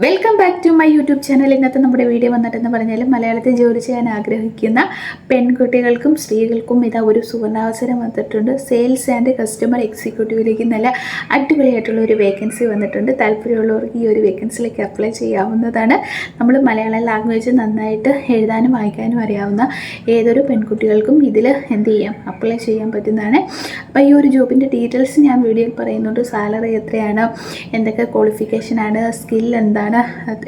Welcome back to my YouTube channel. ഇന്നത്തെ നമ്മുടെ video വന്നിട്ടെന്ന് പറഞ്ഞാൽ മലയാളത്തിൽ ജോലി ചെയ്യാൻ ആഗ്രഹിക്കുന്ന പെൺകുട്ടികൾക്കും സ്ത്രീകൾക്കും ഇതാ ഒരു സുവർണാവസരം വന്നിട്ടുണ്ട്. സെയിൽസ് ആൻഡ് കസ്റ്റമർ എക്സിക്യൂട്ടീവിലേക്ക് നല്ല അടിപൊളിയായിട്ടുള്ള ഒരു വേക്കൻസി വന്നിട്ടുണ്ട്. താല്പര്യമുള്ളവർക്ക് ഈ ഒരു വേക്കൻസിയിലേക്ക് അപ്ലൈ ചെയ്യാവുന്നതാണ്. നമ്മൾ മലയാളം ലാംഗ്വേജ് നന്നായിട്ട് എഴുതാനും വായിക്കാനും അറിയാവുന്ന ഏതൊരു പെൺകുട്ടികൾക്കും ഇതിൽ എന്ത് ചെയ്യാം, അപ്ലൈ ചെയ്യാൻ പറ്റുന്നതാണ്. അപ്പോൾ ഈ ഒരു ജോബിൻ്റെ ഡീറ്റെയിൽസ് ഞാൻ വീഡിയോയിൽ പറയുന്നുണ്ട്. സാലറി എത്രയാണ്, എന്തൊക്കെ ക്വാളിഫിക്കേഷനാണ്, സ്കിൽ എന്താണ്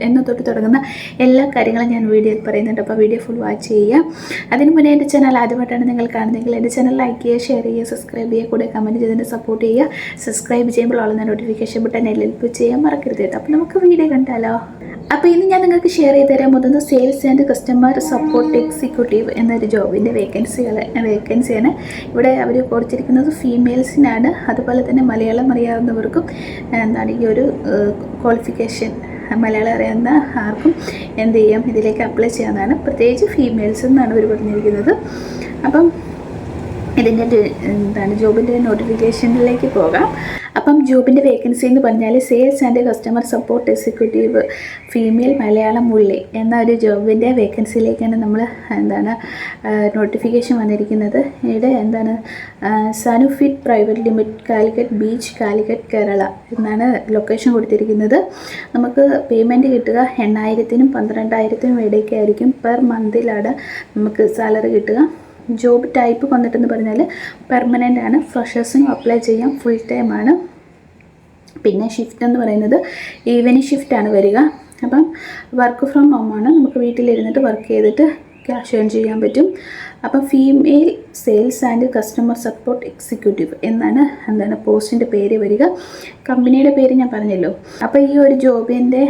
എന്ന് തൊട്ട് തുടങ്ങുന്ന എല്ലാ കാര്യങ്ങളും ഞാൻ വീഡിയോയിൽ പറയുന്നുണ്ട്. അപ്പോൾ വീഡിയോ ഫുൾ വാച്ച് ചെയ്യുക. അതിന് മുന്നേ എൻ്റെ ചാനൽ ആദ്യമായിട്ടാണ് നിങ്ങൾ കാണുന്നതെങ്കിൽ എൻ്റെ ചാനൽ ലൈക്ക് ചെയ്യുക, ഷെയർ ചെയ്യുക, സബ്സ്ക്രൈബ് ചെയ്യുക, കൂടെ കമൻറ്റ് ചെയ്തിട്ട് സപ്പോർട്ട് ചെയ്യുക. സബ്സ്ക്രൈബ് ചെയ്യുമ്പോൾ ഉള്ള നോട്ടിഫിക്കേഷൻ ബട്ടൺ ഹെൽപ്പ് ചെയ്യാൻ മറക്കരുത് കേട്ടോ. അപ്പോൾ നമുക്ക് വീഡിയോ കണ്ടാലോ. അപ്പോൾ ഇന്ന് ഞാൻ നിങ്ങൾക്ക് ഷെയർ ചെയ്ത് തരാൻ പോകുന്നത് sales and customer support executive എന്നൊരു ജോബിൻ്റെ വേക്കൻസിയാണ്. ഇവിടെ അവർ കൊടുത്തിരിക്കുന്നത് ഫീമെയിൽസിനാണ്. അതുപോലെ തന്നെ മലയാളം അറിയാവുന്നവർക്കും എന്താണ് ഈ ഒരു ക്വാളിഫിക്കേഷൻ മലയാളം അറിയാവുന്ന ആർക്കും എന്ത് ചെയ്യാം, ഇതിലേക്ക് അപ്ലൈ ചെയ്യാവുന്നതാണ്. പ്രത്യേകിച്ച് ഫീമെയിൽസ് എന്നാണ് അവർ പറഞ്ഞിരിക്കുന്നത്. അപ്പം ഇതിൻ്റെ എന്താണ് ജോബിൻ്റെ നോട്ടിഫിക്കേഷനിലേക്ക് പോകാം. അപ്പം ജോബിൻ്റെ വേക്കൻസി എന്ന് പറഞ്ഞാൽ sales and customer support executive female Malayalam ഉള്ളി എന്ന ഒരു ജോബിൻ്റെ വേക്കൻസിയിലേക്കാണ് നമ്മൾ എന്താണ് നോട്ടിഫിക്കേഷൻ വന്നിരിക്കുന്നത്. ഇവിടെ എന്താണ് Sanufit private limited, Calicut beach, Calicut, Kerala എന്നാണ് ലൊക്കേഷൻ കൊടുത്തിരിക്കുന്നത്. നമുക്ക് പേയ്മെൻറ്റ് കിട്ടുക 8,000-നും 12,000-നും ഇടയ്ക്കായിരിക്കും. പെർ മന്തിലാണ് നമുക്ക് സാലറി കിട്ടുക. ജോബ് ടൈപ്പ് വന്നിട്ടെന്ന് പറഞ്ഞാൽ പെർമനൻ്റ് ആണ്. ഫ്രഷേഴ്സിനും അപ്ലൈ ചെയ്യാം. ഫുൾ ടൈം ആണ്. പിന്നെ ഷിഫ്റ്റ് എന്ന് പറയുന്നത് ഈവനിങ് ഷിഫ്റ്റാണ് വരിക. അപ്പം വർക്ക് ഫ്രം ഹോമാണ്. നമുക്ക് വീട്ടിലിരുന്നിട്ട് വർക്ക് ചെയ്തിട്ട് ക്യാഷ് ഏൺ ചെയ്യാൻ പറ്റും. അപ്പം female sales and customer support executive എന്താണ് പോസ്റ്റിൻ്റെ പേര് വരിക. കമ്പനിയുടെ പേര് ഞാൻ പറഞ്ഞല്ലോ. അപ്പോൾ ഈ ഒരു ജോബിൻ്റെ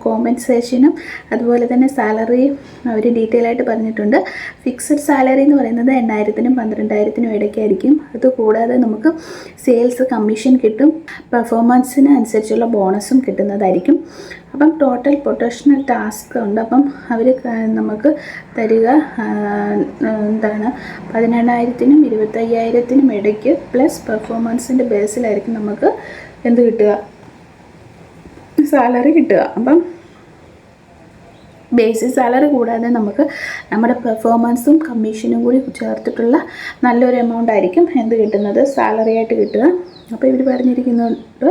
കോമ്പൻസേഷനും അതുപോലെ തന്നെ സാലറിയും അവർ ഡീറ്റെയിൽ ആയിട്ട് പറഞ്ഞിട്ടുണ്ട്. ഫിക്സഡ് സാലറി എന്ന് പറയുന്നത് 8,000-നും 12,000-നും ഇടയ്ക്കായിരിക്കും. അതുകൂടാതെ നമുക്ക് സെയിൽസ് കമ്മീഷൻ കിട്ടും. പെർഫോമൻസിന് അനുസരിച്ചുള്ള ബോണസും കിട്ടുന്നതായിരിക്കും. അപ്പം ടോട്ടൽ പ്രൊഫഷണൽ ടാസ്ക് ഉണ്ട്. അപ്പം അവർ നമുക്ക് തരിക 18,000-നും 25,000-നും ഇടയ്ക്ക് പ്ലസ് പെർഫോമൻസിൻ്റെ ബേസിലായിരിക്കും നമുക്ക് എന്ത് കിട്ടുക, സാലറി കിട്ടുക. അപ്പം ബേസിക് സാലറി കൂടാതെ നമുക്ക് നമ്മുടെ പെർഫോമൻസും കമ്മീഷനും കൂടി ചേർത്തിട്ടുള്ള നല്ലൊരു എമൗണ്ട് ആയിരിക്കും എന്ത് കിട്ടുന്നത്, സാലറി ആയിട്ട് കിട്ടുക. അപ്പോൾ ഇവർ പറഞ്ഞിരിക്കുന്നുണ്ട്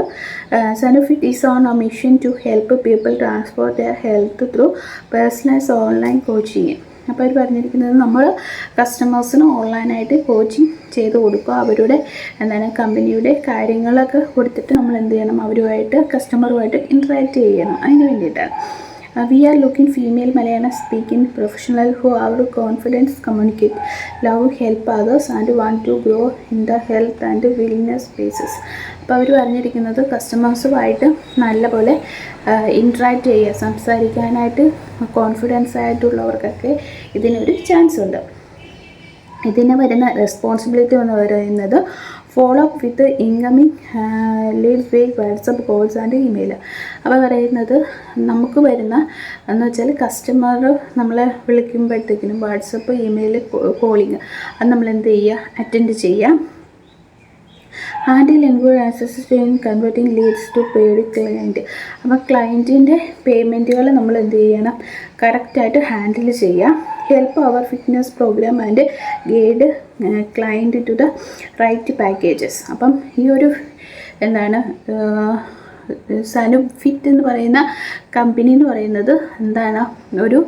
Sanufit is on a mission to help people transform their health through personalised online coaching. അപ്പോൾ അവർ പറഞ്ഞിരിക്കുന്നത് നമ്മൾ കസ്റ്റമേഴ്സിന് ഓൺലൈനായിട്ട് കോച്ചിങ് ചെയ്ത് കൊടുക്കുക. അവരുടെ കമ്പനിയുടെ കാര്യങ്ങളൊക്കെ കൊടുത്തിട്ട് നമ്മൾ എന്ത് ചെയ്യണം, അവരുമായിട്ട് കസ്റ്റമറുമായിട്ട് ഇൻട്രാക്ട് ചെയ്യണം. അതിന് വേണ്ടിയിട്ടാണ്. We are looking female Malayalam speaking professional who have confidence, communicate, love, help others and want to grow in the health and wellness spaces. അപ്പോൾ അവർ പറഞ്ഞിരിക്കുന്നത് കസ്റ്റമേഴ്സുമായിട്ട് നല്ലപോലെ ഇൻട്രാക്ട് ചെയ്യുക, സംസാരിക്കാനായിട്ട് കോൺഫിഡൻസ് ആയിട്ടുള്ളവർക്കൊക്കെ ഇതിനൊരു ചാൻസ് ഉണ്ട്. ഇതിന് വരുന്ന റെസ്പോൺസിബിലിറ്റി എന്ന് പറയുന്നത് follow up with incoming leads via WhatsApp calls and email. അപ്പോൾ പറയുന്നത് നമുക്ക് വരുന്ന എന്ന് വെച്ചാൽ കസ്റ്റമർ നമ്മളെ വിളിക്കുമ്പോഴത്തേക്കിനും വാട്സപ്പ്, ഇമെയിൽ, കോളിങ് അത് നമ്മൾ എന്ത് ചെയ്യുക, അറ്റൻഡ് ചെയ്യാം. Handle enquiry assist in converting leads to paid client. അപ്പോൾ ക്ലയൻറ്റിൻ്റെ പേയ്മെൻറ്റുകൾ നമ്മൾ എന്ത് ചെയ്യണം, കറക്റ്റായിട്ട് ഹാൻഡിൽ ചെയ്യാം. Help our fitness program and guide client to the right packages. അപ്പം ഈ ഒരു സനുഫിറ്റ് എന്ന് പറയുന്ന കമ്പനി എന്ന് പറയുന്നത് ഒരു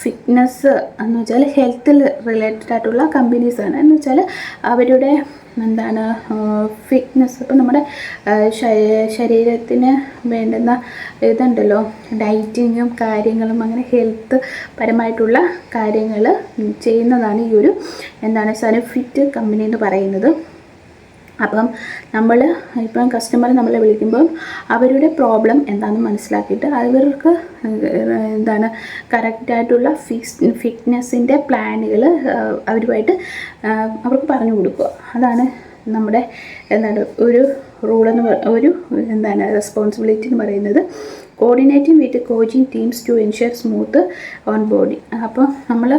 ഫിറ്റ്നസ് എന്ന് വെച്ചാൽ ഹെൽത്തിൽ റിലേറ്റഡ് ആയിട്ടുള്ള കമ്പനീസാണ്. എന്ന് വെച്ചാൽ അവരുടെ ഫിറ്റ്നസ്, ഇപ്പം നമ്മുടെ ശരീരത്തിന് വേണ്ടുന്ന ഇതുണ്ടല്ലോ, ഡയറ്റിങ്ങും കാര്യങ്ങളും അങ്ങനെ ഹെൽത്ത് പരമായിട്ടുള്ള കാര്യങ്ങൾ ചെയ്യുന്നതാണ് ഈ ഒരു സനുഫിറ്റ് കമ്പനി എന്ന് പറയുന്നത്. അപ്പം ഇപ്പം കസ്റ്റമർ നമ്മളെ വിളിക്കുമ്പം അവരുടെ പ്രോബ്ലം എന്താണെന്ന് മനസ്സിലാക്കിയിട്ട് അവർക്ക് കറക്റ്റായിട്ടുള്ള ഫിറ്റ്നസ്സിൻ്റെ പ്ലാനുകൾ അവരുമായിട്ട് അവർക്ക് പറഞ്ഞു കൊടുക്കുക. അതാണ് നമ്മുടെ ഒരു റെസ്പോൺസിബിലിറ്റി എന്ന് പറയുന്നത്. Coordinating with coaching teams to ensure smooth onboarding. അപ്പോൾ നമ്മൾ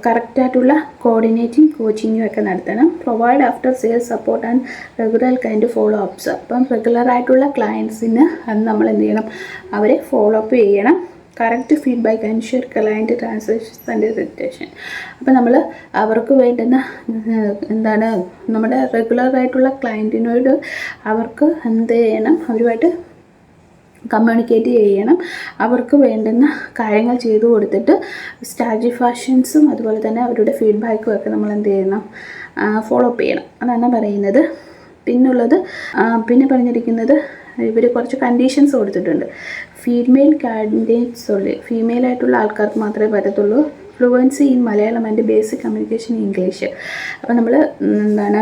കറക്റ്റായിട്ടുള്ള കോർഡിനേറ്റിംഗ് കോച്ചിങ്ങും ഒക്കെ നടത്തണം. Provide after sales support and regular client follow ups. അപ്പം റെഗുലറായിട്ടുള്ള ക്ലയൻസിന് അത് നമ്മൾ എന്ത് ചെയ്യണം, അവരെ ഫോളോ അപ്പ് ചെയ്യണം. Correct feedback ensure client transactions and retention. അപ്പോൾ നമ്മൾ അവർക്ക് വേണ്ടുന്ന എന്താണ്, നമ്മുടെ റെഗുലറായിട്ടുള്ള ക്ലയൻറ്റിനോട് അവർക്ക് എന്ത് ചെയ്യണം, അവരുമായിട്ട് കമ്മ്യൂണിക്കേറ്റ് ചെയ്യണം. അവർക്ക് വേണ്ടുന്ന കാര്യങ്ങൾ ചെയ്തു കൊടുത്തിട്ട് സ്റ്റാറ്റിസ്ഫാക്ഷൻസും അതുപോലെ തന്നെ അവരുടെ ഫീഡ്ബാക്കും ഒക്കെ നമ്മൾ എന്ത് ചെയ്യണം, ഫോളോ അപ്പ് ചെയ്യണം. അതാണ് പറയുന്നത്. പിന്നെ പറഞ്ഞിരിക്കുന്നത് ഇവർ കുറച്ച് കണ്ടീഷൻസ് കൊടുത്തിട്ടുണ്ട്. ഫീമെയിൽ കാൻഡിഡേറ്റ്സ് ഉള്ളു, ഫീമെയിലായിട്ടുള്ള ആൾക്കാർക്ക് മാത്രമേ പറ്റത്തുള്ളൂ. Fluency in Malayalam and basic communication English. അപ്പോൾ നമ്മൾ എന്താണ്,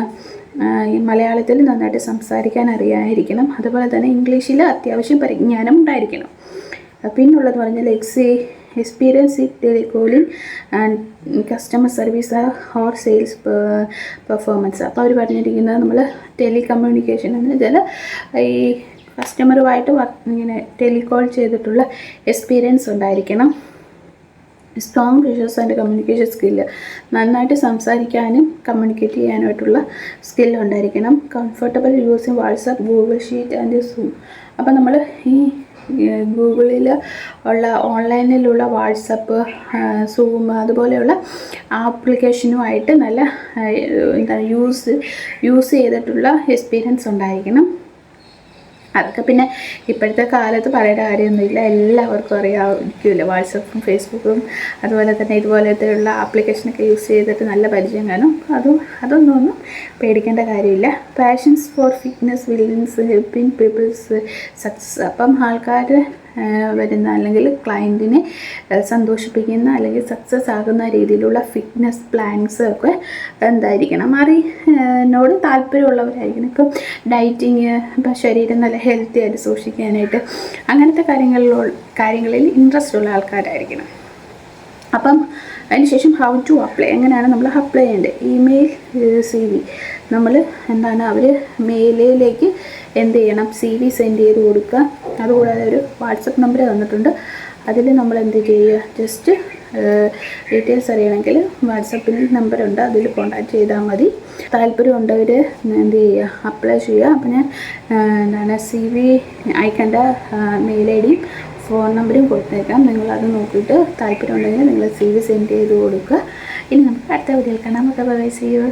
ഈ മലയാളത്തിൽ നന്നായിട്ട് സംസാരിക്കാൻ അറിയാതിരിക്കണം. അതുപോലെ തന്നെ ഇംഗ്ലീഷിൽ അത്യാവശ്യം പരിജ്ഞാനം ഉണ്ടായിരിക്കണം. പിന്നുള്ളത് പറഞ്ഞാൽ experience in telecalling and customer service or sales performance. അപ്പോൾ അവർ പറഞ്ഞിരിക്കുന്നത് നമ്മൾ ടെലികമ്മ്യൂണിക്കേഷൻ എന്ന് വെച്ചാൽ ഈ കസ്റ്റമറുമായിട്ട് ഇങ്ങനെ ടെലികോൾ ചെയ്തിട്ടുള്ള എക്സ്പീരിയൻസ് ഉണ്ടായിരിക്കണം. Strong visuals and communication skill, നന്നായിട്ട് സംസാരിക്കാനും കമ്മ്യൂണിക്കേറ്റ് ചെയ്യാനായിട്ടുള്ള സ്കില്ല് ഉണ്ടായിരിക്കണം. Comfortable using WhatsApp, Google sheet and zoom. അപ്പോൾ നമ്മൾ ഈ ഗൂഗിളിൽ ഉള്ള ഓൺലൈനിലുള്ള വാട്സപ്പ്, സൂം അതുപോലെയുള്ള ആപ്ലിക്കേഷനുമായിട്ട് നല്ല എന്താണ് യൂസ് ചെയ്തിട്ടുള്ള എക്സ്പീരിയൻസ് ഉണ്ടായിരിക്കണം. അതൊക്കെ പിന്നെ ഇപ്പോഴത്തെ കാലത്ത് പറയേണ്ട കാര്യമൊന്നുമില്ല, എല്ലാവർക്കും അറിയാമായിരിക്കുമല്ലോ. വാട്സപ്പും ഫേസ്ബുക്കും അതുപോലെ തന്നെ ഇതുപോലത്തെയുള്ള ആപ്ലിക്കേഷനൊക്കെ യൂസ് ചെയ്തിട്ട് നല്ല പരിചയം കാണും. അതൊന്നും പേടിക്കേണ്ട കാര്യമില്ല. Passions for fitness, wellness, helping peoples success. അപ്പം ആൾക്കാർ വരുന്ന അല്ലെങ്കിൽ ക്ലയൻറ്റിനെ സന്തോഷിപ്പിക്കുന്ന അല്ലെങ്കിൽ സക്സസ് ആകുന്ന രീതിയിലുള്ള ഫിറ്റ്നസ് പ്ലാൻസ് ഒക്കെ എന്തായിരിക്കണം, എന്നോട് താല്പര്യമുള്ളവരായിരിക്കണം. ഇപ്പം ഡയറ്റിങ്, ഇപ്പം ശരീരം നല്ല ഹെൽത്തി ആയിട്ട് സൂക്ഷിക്കാനായിട്ട് അങ്ങനത്തെ കാര്യങ്ങളിൽ ഇൻട്രസ്റ്റ് ഉള്ള ആൾക്കാരായിരിക്കണം. അപ്പം അതിനുശേഷം ഹൗ ടു അപ്ലൈ, എങ്ങനെയാണ് നമ്മൾ അപ്ലൈ ചെയ്യേണ്ടത്. ഇമെയിൽ CV നമ്മൾ എന്താണ്, അവർ മെയിലിലേക്ക് എന്ത് ചെയ്യണം, CV സെൻഡ് ചെയ്ത് കൊടുക്കുക. അതുകൂടാതെ ഒരു വാട്സപ്പ് നമ്പർ തന്നിട്ടുണ്ട്, അതിൽ നമ്മൾ എന്ത് ചെയ്യുക, ജസ്റ്റ് ഡീറ്റെയിൽസ് അറിയണമെങ്കിൽ വാട്സപ്പിൽ നമ്പറുണ്ട്, അതിൽ കോൺടാക്ട് ചെയ്താൽ മതി. താല്പര്യമുണ്ടവർ എന്ത് ചെയ്യുക, അപ്ലൈ ചെയ്യുക. അപ്പോൾ ഞാൻ CV അയക്കേണ്ട മെയിൽ ID ഫോൺ നമ്പറും കൊടുത്തേക്കാം. നിങ്ങളത് നോക്കിയിട്ട് താല്പര്യമുണ്ടെങ്കിൽ നിങ്ങൾ CV സെൻഡ് ചെയ്ത് കൊടുക്കുക. ഇനി നമുക്ക് അടുത്ത വീഡിയോയിൽ കാണാം. Bye, see U.